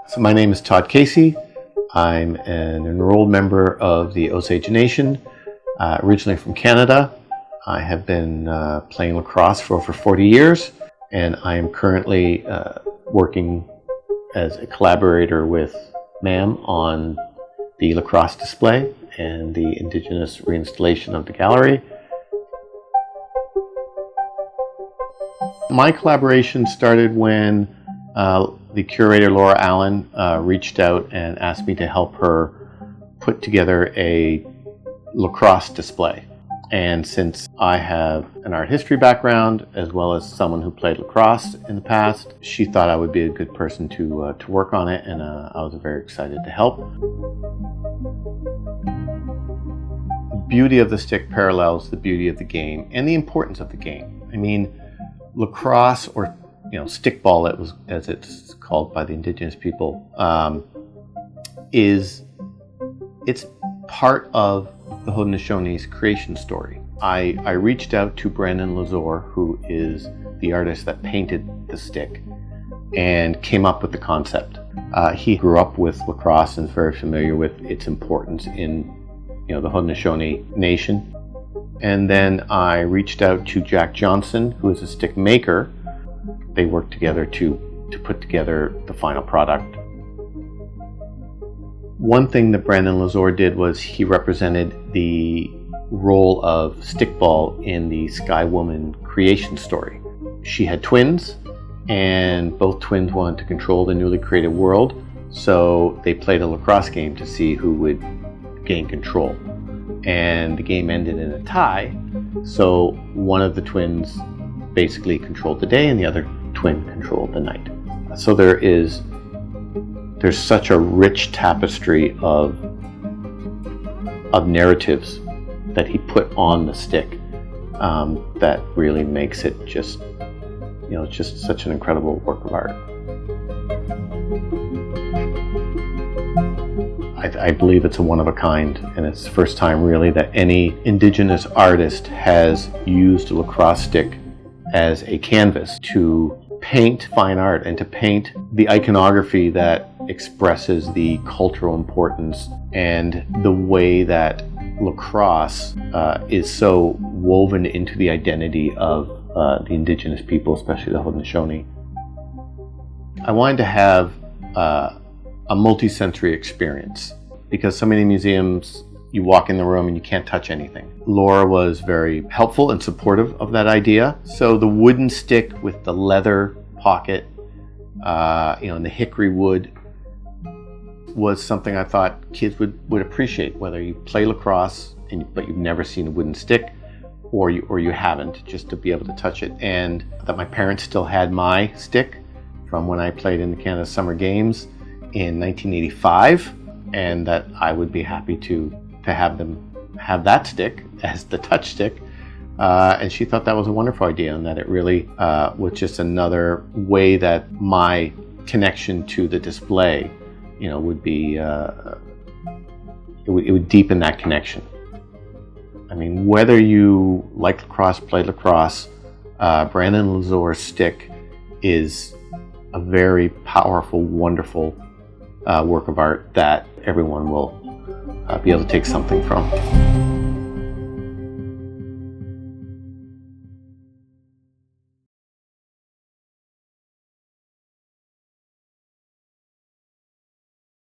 So my name is Todd Caissie. I'm an enrolled member of the Osage Nation, originally from Canada. I have been playing lacrosse for over 40 years, and I am currently working as a collaborator with MAM on the lacrosse display and the Indigenous reinstallation of the gallery. My collaboration started when the curator, Laura Allen, reached out and asked me to help her put together a lacrosse display. And since I have an art history background, as well as someone who played lacrosse in the past, she thought I would be a good person to work on it, and I was very excited to help. The beauty of the stick parallels the beauty of the game and the importance of the game. I mean, lacrosse, or stickball, as it's called by the Indigenous people, it's part of the Haudenosaunee creation story. I reached out to Brandon Lazore, who is the artist that painted the stick, and came up with the concept. He grew up with lacrosse and is very familiar with its importance in the Haudenosaunee Nation. And then I reached out to Jack Johnson, who is a stick maker. They worked together to put together the final product. One thing that Brandon Lazore did was he represented the role of Stickball in the Sky Woman creation story. She had twins, and both twins wanted to control the newly created world, so they played a lacrosse game to see who would gain control. And the game ended in a tie, so one of the twins basically controlled the day and the other twin controlled the night. So there's such a rich tapestry of narratives that he put on the stick that really makes it just such an incredible work of art. I believe it's a one of a kind, and it's the first time really that any Indigenous artist has used a lacrosse stick as a canvas to paint fine art and to paint the iconography that expresses the cultural importance and the way that lacrosse is so woven into the identity of the Indigenous people, especially the Haudenosaunee. I wanted to have a multi-sensory experience, because so many museums, you walk in the room and you can't touch anything. Laura was very helpful and supportive of that idea. So the wooden stick with the leather pocket, and the hickory wood was something I thought kids would appreciate, whether you play lacrosse but you've never seen a wooden stick, or you haven't, just to be able to touch it. And that my parents still had my stick from when I played in the Canada Summer Games in 1985, and that I would be happy to have them have that stick as the touch stick. And she thought that was a wonderful idea, and that it really was just another way that my connection to the display, would be, it would deepen that connection. I mean, whether you like lacrosse, play lacrosse, Brandon Lazore's stick is a very powerful, wonderful work of art that everyone will be able to take something from.